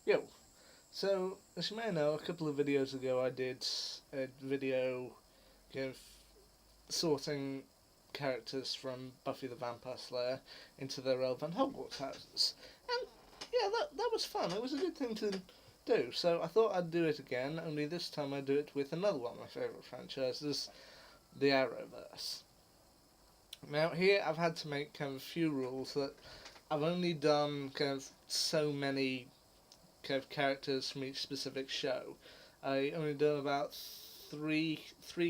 Yo, so as you may know, a couple of videos ago I did a video kind of sorting characters from Buffy the Vampire Slayer into their relevant Hogwarts houses. And yeah, that was fun. It was a good thing to do. So I thought I'd do it again, only this time I'd do it with another one of my favourite franchises, the Arrowverse. Now here I've had to make kind of a few rules that I've only done kind of so many kind of characters from each specific show. I only done about three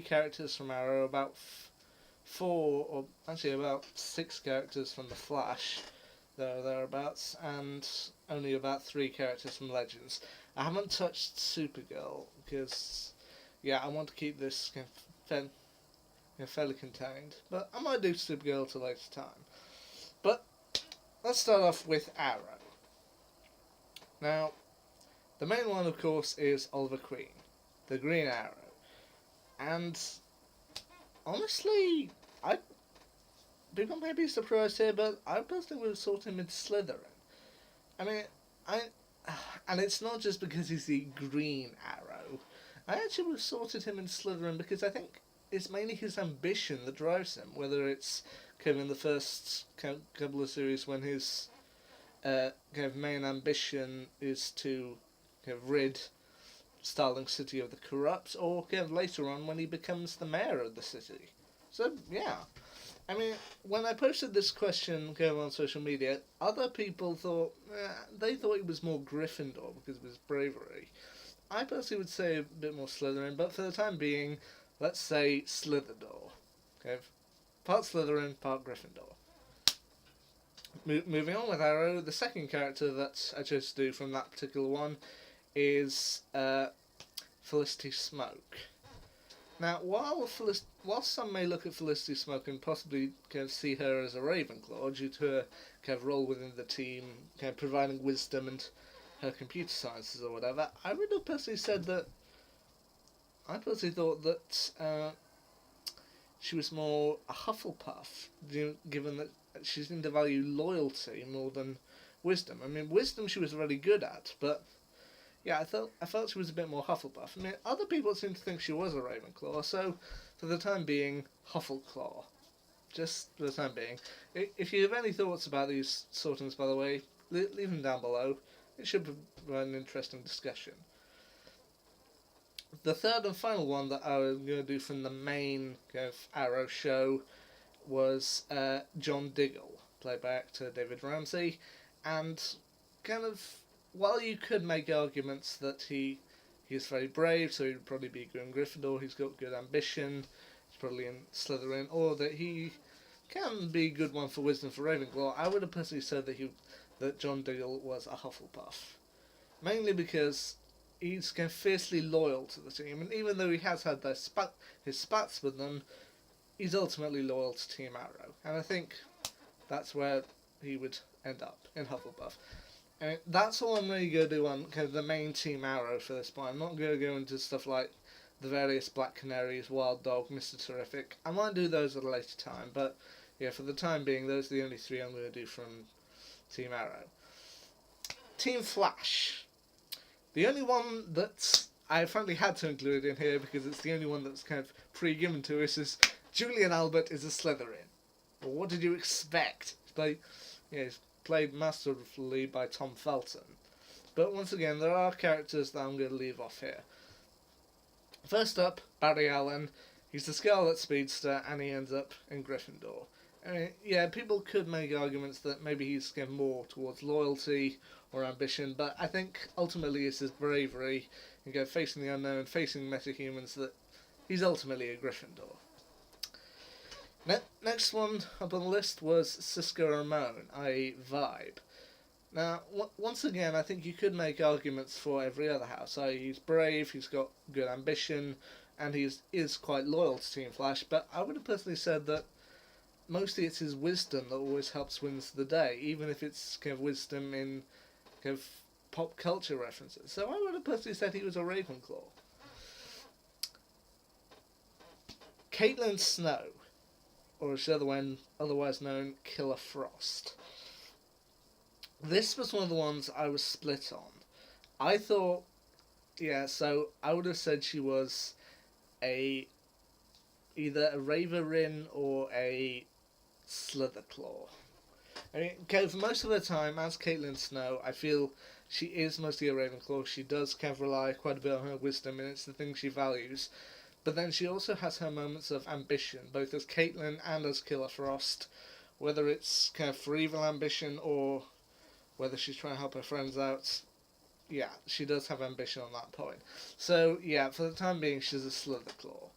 characters from Arrow, about four or actually about six characters from the Flash, thereabouts, and only about three characters from Legends. I haven't touched Supergirl because yeah, I want to keep this fairly contained, but I might do Supergirl at a later time. But let's start off with Arrow. Now, the main one, of course, is Oliver Queen, the Green Arrow. And honestly, people may be surprised here, but I personally would have sorted him into Slytherin. I mean, and it's not just because he's the Green Arrow. I actually would have sorted him into Slytherin because I think it's mainly his ambition that drives him. Whether it's kind of in the first couple of series when his kind of main ambition is to kind of rid Starling City of the corrupt, or kind of later on when he becomes the mayor of the city. So yeah, I mean, when I posted this question kind of on social media, other people thought they thought it was more Gryffindor because of his bravery. I personally would say a bit more Slytherin, but for the time being, let's say Slitherdor. Okay, part Slytherin, part Gryffindor. Moving on with Arrow, the second character that I chose to do from that particular one is Felicity Smoke. Now, while some may look at Felicity Smoke and possibly kind of see her as a Ravenclaw due to her kind of role within the team, kind of providing wisdom and her computer sciences or whatever, I would have personally said that I personally thought that she was more a Hufflepuff, given that she seemed to value loyalty more than wisdom. I mean, wisdom she was really good at, but yeah, I felt she was a bit more Hufflepuff. I mean, other people seem to think she was a Ravenclaw, so for the time being, Huffleclaw. Just for the time being. If you have any thoughts about these sortings, by the way, leave them down below. It should provide an interesting discussion. The third and final one that I was going to do from the main kind of Arrow show was John Diggle, played by actor David Ramsey, and kind of, while you could make arguments that he's very brave, so he'd probably be good in Gryffindor, he's got good ambition, he's probably in Slytherin, or that he can be a good one for wisdom for Ravenclaw, I would have personally said that John Diggle was a Hufflepuff. Mainly because he's kind of fiercely loyal to the team, and even though he has had his spats with them, he's ultimately loyal to Team Arrow, and I think that's where he would end up, in Hufflepuff. And that's all I'm really going to do on kind of the main Team Arrow for this point. I'm not going to go into stuff like the various Black Canaries, Wild Dog, Mr. Terrific. I might do those at a later time, but yeah, for the time being, those are the only three I'm going to do from Team Arrow. Team Flash. The only one that I frankly had to include in here because it's the only one that's kind of pre-given to us is Julian Albert is a Slytherin. Well, what did you expect? He's played masterfully by Tom Felton. But once again, there are characters that I'm going to leave off here. First up, Barry Allen. He's the Scarlet Speedster and he ends up in Gryffindor. I mean, yeah, people could make arguments that maybe he's getting more towards loyalty or ambition, but I think ultimately it's his bravery and facing the unknown, facing metahumans, that he's ultimately a Gryffindor. Next one up on the list was Cisco Ramon, i.e. Vibe. Now, once again, I think you could make arguments for every other house, i.e. he's brave, he's got good ambition, and he is quite loyal to Team Flash, but I would have personally said that mostly it's his wisdom that always helps win the day, even if it's kind of wisdom in kind of pop culture references. So I would have personally said he was a Ravenclaw. Caitlin Snow, or as otherwise known, Killer Frost. This was one of the ones I was split on. I thought, yeah, so I would have said she was a either a Raverin or a Slitherclaw. I mean, okay, for most of the time, as Caitlin Snow, I feel she is mostly a Ravenclaw. She does kind of rely quite a bit on her wisdom, and it's the thing she values. But then she also has her moments of ambition, both as Caitlin and as Killer Frost, whether it's kind of for evil ambition or whether she's trying to help her friends out. Yeah, she does have ambition on that point. So, yeah, for the time being, she's a Slitherclaw.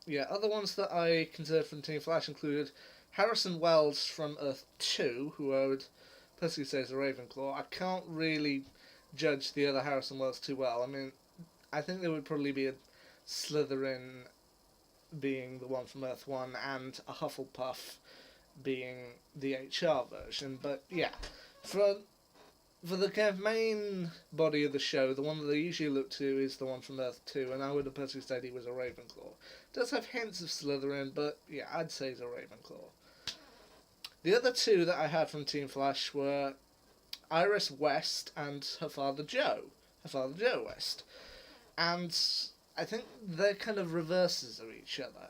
Yeah, other ones that I considered from Team Flash included Harrison Wells from Earth 2, who I would personally say is a Ravenclaw. I can't really judge the other Harrison Wells too well. I mean, I think there would probably be a Slytherin being the one from Earth 1 and a Hufflepuff being the HR version. But yeah, for the kind of main body of the show, the one that they usually look to is the one from Earth 2, and I would have personally said he was a Ravenclaw. Does have hints of Slytherin, but yeah, I'd say he's a Ravenclaw. The other two that I had from Team Flash were Iris West and her father Joe West. And I think they're kind of reverses of each other.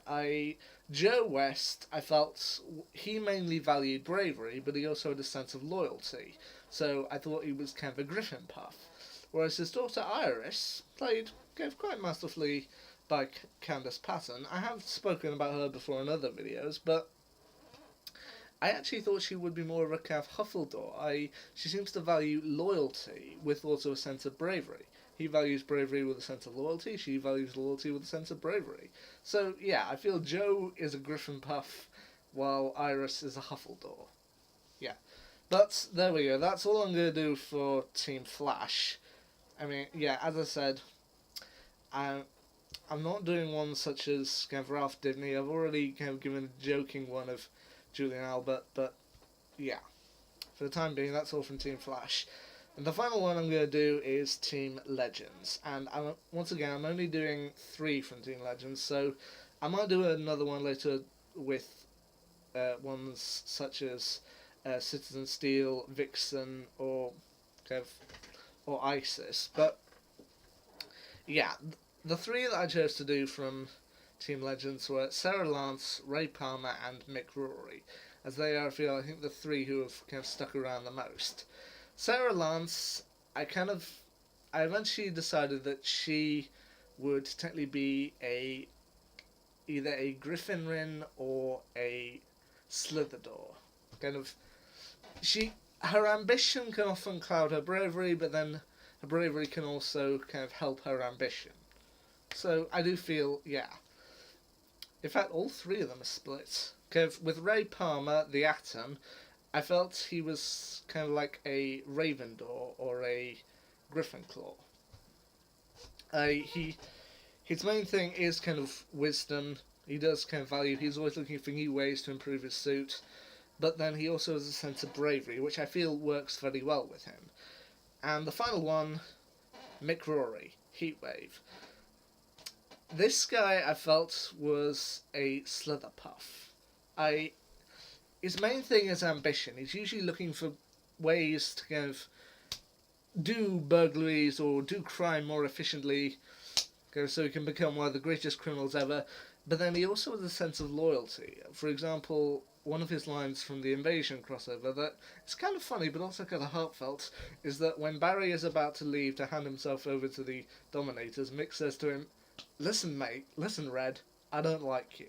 Joe West, I felt he mainly valued bravery, but he also had a sense of loyalty. So I thought he was kind of a Griffin puff. Whereas his daughter Iris, played quite masterfully by Candace Patton. I have spoken about her before in other videos, but I actually thought she would be more of a kind of Huffledore. She seems to value loyalty with also a sense of bravery. He values bravery with a sense of loyalty. She values loyalty with a sense of bravery. So, yeah, I feel Joe is a Griffin puff, while Iris is a Huffledore. Yeah. But, there we go. That's all I'm going to do for Team Flash. I mean, yeah, as I said, I'm not doing one such as kind of Ralph Dibny. I've already kind of given a joking one of Julian Albert, but, yeah. For the time being, that's all from Team Flash. And the final one I'm going to do is Team Legends. And once again, I'm only doing 3 from Team Legends, so I might do another one later with ones such as Citizen Steel, Vixen, or Isis. But yeah, the 3 that I chose to do from Team Legends were Sarah Lance, Ray Palmer, and Mick Rory, as they are, I think, the 3 who have kind of stuck around the most. Sarah Lance, I eventually decided that she would technically be either a Gryffindor or a Slytherin. Her ambition can often cloud her bravery, but then her bravery can also kind of help her ambition. So I do feel, yeah. In fact, all 3 of them are split. With Ray Palmer, the Atom, I felt he was kind of like a Ravendor or a Gryffindor. His main thing is kind of wisdom. He does kind of value. He's always looking for new ways to improve his suit, but then he also has a sense of bravery, which I feel works very well with him. And the final one, Mick Rory, Heatwave. This guy I felt was a Slitherpuff. His main thing is ambition. He's usually looking for ways to kind of do burglaries or do crime more efficiently, so he can become one of the greatest criminals ever. But then he also has a sense of loyalty. For example, one of his lines from the Invasion crossover that it's kind of funny but also kind of heartfelt is that when Barry is about to leave to hand himself over to the Dominators, Mick says to him, "Listen, mate, listen, Red, I don't like you.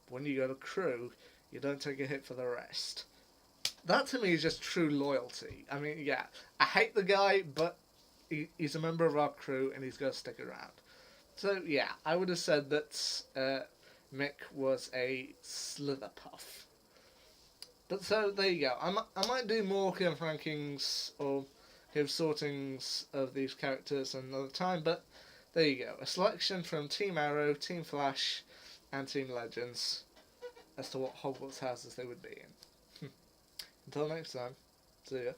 But when you go to crew, you don't take a hit for the rest." That to me is just true loyalty. I mean, yeah, I hate the guy, but he's a member of our crew and he's going to stick around. So yeah, I would have said that Mick was a Slitherpuff. But so there you go. I might do more kind of rankings or kind of sortings of these characters another time, but there you go. A selection from Team Arrow, Team Flash, and Team Legends as to what Hogwarts houses they would be in. Until next time, see ya.